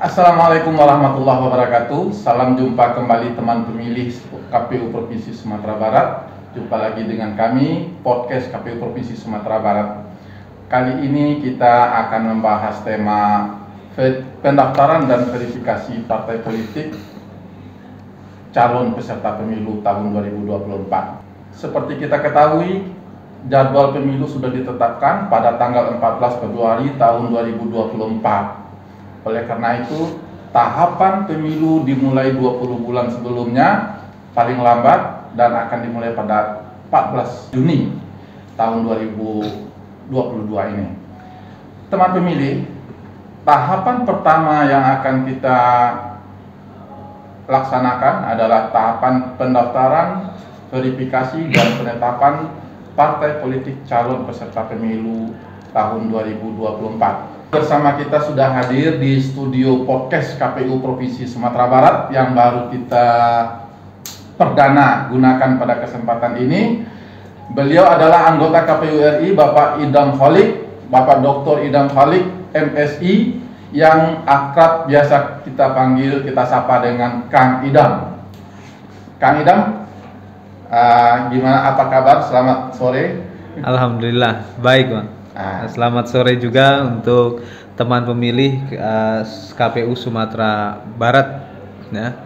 Assalamualaikum warahmatullahi wabarakatuh. Salam jumpa kembali teman pemilih KPU Provinsi Sumatera Barat. Jumpa lagi dengan kami, podcast KPU Provinsi Sumatera Barat. Kali ini kita akan membahas tema pendaftaran dan verifikasi partai politik calon peserta pemilu tahun 2024. Seperti kita ketahui, jadwal pemilu sudah ditetapkan pada tanggal 14 Februari tahun 2024. Oleh karena itu, tahapan pemilu dimulai 20 bulan sebelumnya, paling lambat, dan akan dimulai pada 14 Juni tahun 2022 ini. Teman pemilih, tahapan pertama yang akan kita laksanakan adalah tahapan pendaftaran, verifikasi, dan penetapan partai politik calon peserta pemilu tahun 2024. Bersama kita sudah hadir di studio podcast KPU Provinsi Sumatera Barat yang baru kita perdana gunakan pada kesempatan ini. Beliau adalah anggota KPU RI, Bapak Idam Holik, Bapak Dr. Idam Holik, MSI, yang akrab biasa kita panggil, kita sapa dengan Kang Idam. Kang Idam, gimana, apa kabar? Selamat sore. Alhamdulillah, baik Bang. Selamat sore juga untuk teman pemilih KPU Sumatera Barat. Ya.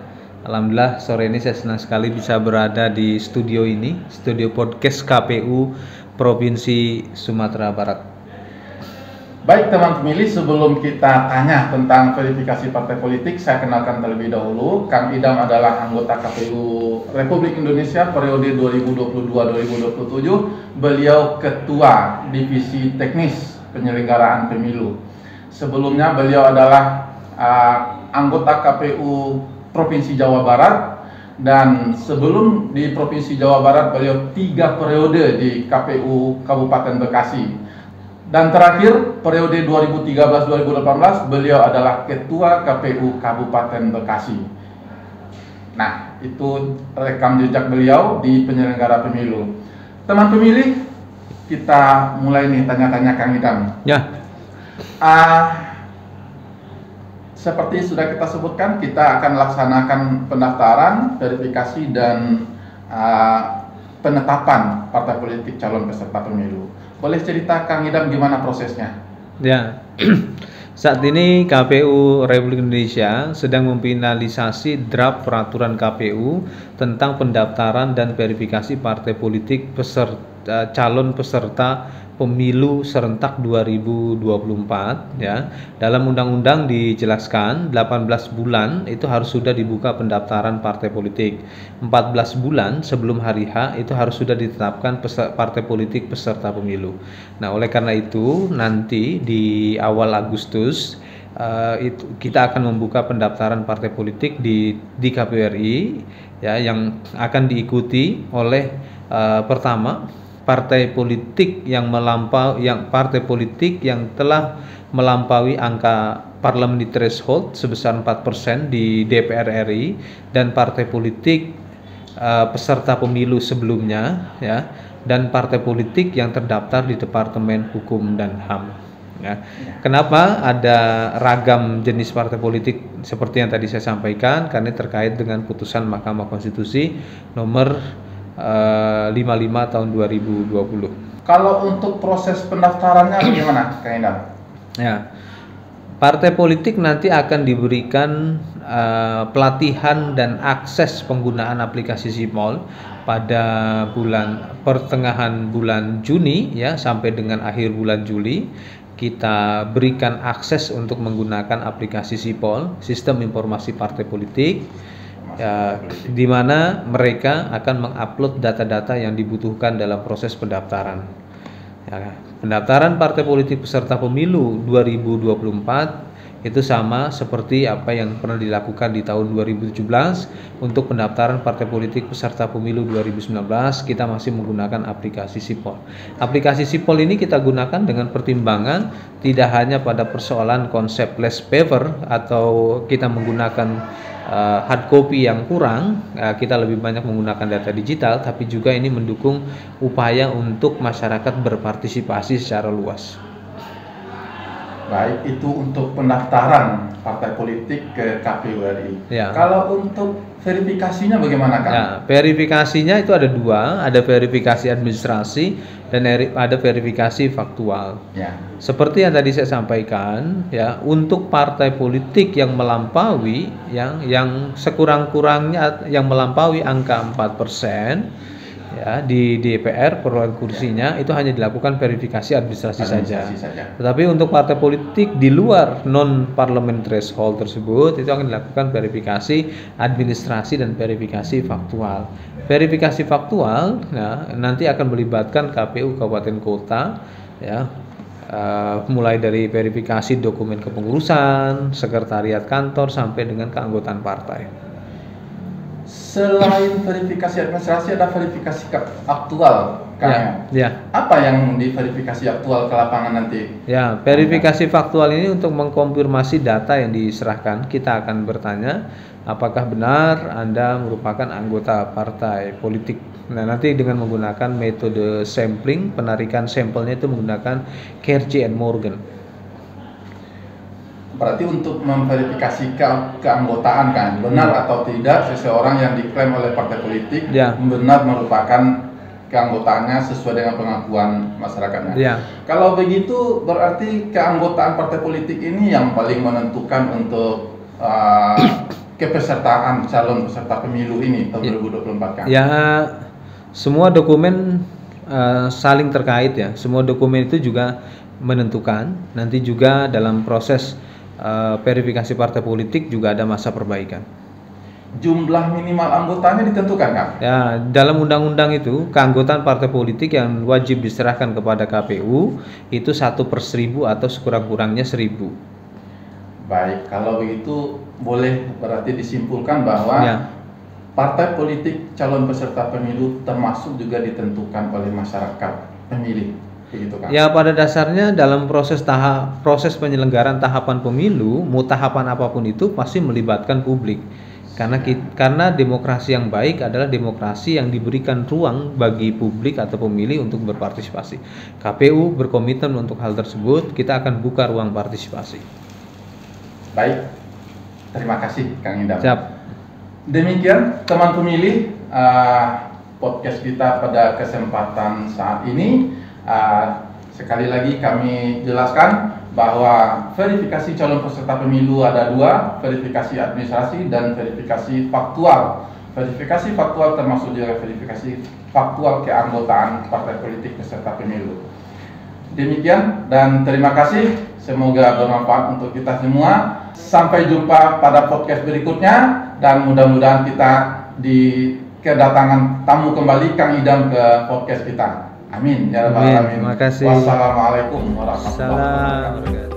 Alhamdulillah sore ini saya senang sekali bisa berada di studio ini, studio podcast KPU Provinsi Sumatera Barat. Baik teman pemilih, sebelum kita tanya tentang verifikasi partai politik, saya kenalkan terlebih dahulu. Kang Idam adalah anggota KPU Republik Indonesia periode 2022-2027. Beliau Ketua Divisi Teknis Penyelenggaraan Pemilu. Sebelumnya beliau adalah anggota KPU Provinsi Jawa Barat, dan sebelum di Provinsi Jawa Barat beliau 3 periode di KPU Kabupaten Bekasi. Dan terakhir, periode 2013-2018, beliau adalah Ketua KPU Kabupaten Bekasi. Nah, itu rekam jejak beliau di penyelenggara pemilu. Teman pemilih, kita mulai nih tanya-tanya Kang Idam. Ya. Seperti sudah kita sebutkan, kita akan laksanakan pendaftaran, verifikasi, dan penetapan partai politik calon peserta pemilu. Boleh cerita Kang Idam gimana prosesnya? Ya, saat ini KPU Republik Indonesia sedang memfinalisasi draft peraturan KPU tentang pendaftaran dan verifikasi partai politik calon peserta pemilu serentak 2024. Ya. Dalam undang-undang dijelaskan 18 bulan itu harus sudah dibuka pendaftaran partai politik. 14 bulan sebelum hari H itu harus sudah ditetapkan partai politik peserta pemilu. Nah, oleh karena itu nanti di awal Agustus itu kita akan membuka pendaftaran partai politik di KPU RI, ya, yang akan diikuti oleh pertama partai politik yang telah melampaui angka parliamentary threshold sebesar 4% di DPR RI, dan partai politik peserta pemilu sebelumnya, ya, dan partai politik yang terdaftar di Departemen Hukum dan HAM. Ya. Kenapa ada ragam jenis partai politik seperti yang tadi saya sampaikan? Karena terkait dengan putusan Mahkamah Konstitusi nomor 55 tahun 2020. Kalau untuk proses pendaftarannya bagaimana, Kang Idam? Ya, partai politik nanti akan diberikan pelatihan dan akses penggunaan aplikasi Sipol pada pertengahan bulan Juni, ya, sampai dengan akhir bulan Juli. Kita berikan akses untuk menggunakan aplikasi Sipol, Sistem Informasi Partai Politik, ya, di mana mereka akan mengupload data-data yang dibutuhkan dalam proses pendaftaran. Ya, pendaftaran partai politik peserta pemilu 2024 itu sama seperti apa yang pernah dilakukan di tahun 2017. Untuk pendaftaran partai politik peserta pemilu 2019 kita masih menggunakan aplikasi Sipol. Aplikasi Sipol ini kita gunakan dengan pertimbangan tidak hanya pada persoalan konsep less paper atau kita menggunakan hard copy yang kurang, kita lebih banyak menggunakan data digital, tapi juga ini mendukung upaya untuk masyarakat berpartisipasi secara luas. Baik, itu untuk pendaftaran partai politik ke KPU RI. Ya. Kalau untuk verifikasinya bagaimana, Kang? Ya, verifikasinya itu ada dua, ada verifikasi administrasi dan ada verifikasi faktual. Ya. Seperti yang tadi saya sampaikan, ya, untuk partai politik yang melampaui, yang sekurang-kurangnya yang melampaui angka 4%, ya, di DPR perolehan kursinya itu hanya dilakukan verifikasi administrasi saja. Tetapi untuk partai politik di luar non parlemen threshold tersebut itu akan dilakukan verifikasi administrasi dan verifikasi faktual. Verifikasi faktual, nah, nanti akan melibatkan KPU kabupaten kota, ya, mulai dari verifikasi dokumen kepengurusan, sekretariat kantor sampai dengan keanggotaan partai. Selain verifikasi administrasi, ada verifikasi aktual, Kang. Ya. Apa yang diverifikasi aktual ke lapangan nanti? Ya, verifikasi faktual ini untuk mengkonfirmasi data yang diserahkan. Kita akan bertanya, apakah benar Anda merupakan anggota partai politik. Nah, nanti dengan menggunakan metode sampling, penarikan sampelnya itu menggunakan Kerji and Morgan. Berarti untuk memverifikasi keanggotaan, kan, benar atau tidak seseorang yang diklaim oleh partai politik benar merupakan keanggotaannya sesuai dengan pengakuan masyarakatnya. Kalau begitu berarti keanggotaan partai politik ini yang paling menentukan untuk kepesertaan calon peserta pemilu ini tahun 2024, kan? Ya, semua dokumen saling terkait, ya. Semua dokumen itu juga menentukan. Nanti juga dalam proses verifikasi partai politik juga ada masa perbaikan. Jumlah minimal anggotanya ditentukan, kan? Ya, dalam undang-undang itu keanggotaan partai politik yang wajib diserahkan kepada KPU itu 1/1000 atau sekurang-kurangnya 1000. Baik, kalau begitu boleh berarti disimpulkan bahwa partai politik calon peserta pemilu termasuk juga ditentukan oleh masyarakat pemilih. Begitu, kan? Ya, pada dasarnya dalam proses penyelenggaraan tahapan pemilu, mau tahapan apapun itu pasti melibatkan publik. Karena demokrasi yang baik adalah demokrasi yang diberikan ruang bagi publik atau pemilih untuk berpartisipasi. KPU berkomitmen untuk hal tersebut, kita akan buka ruang partisipasi. Baik, terima kasih, Kang Idam. Siap. Demikian teman pemilih podcast kita pada kesempatan saat ini. Sekali lagi kami jelaskan bahwa verifikasi calon peserta pemilu ada dua, verifikasi administrasi dan verifikasi faktual. Verifikasi faktual termasuk juga verifikasi faktual keanggotaan partai politik peserta pemilu. Demikian dan terima kasih, semoga bermanfaat untuk kita semua. Sampai jumpa pada podcast berikutnya dan mudah-mudahan kita kedatangan tamu kembali Kang Idam ke podcast kita. Amin ya rabbal alamin. Terima kasih. Wassalamualaikum warahmatullahi wabarakatuh.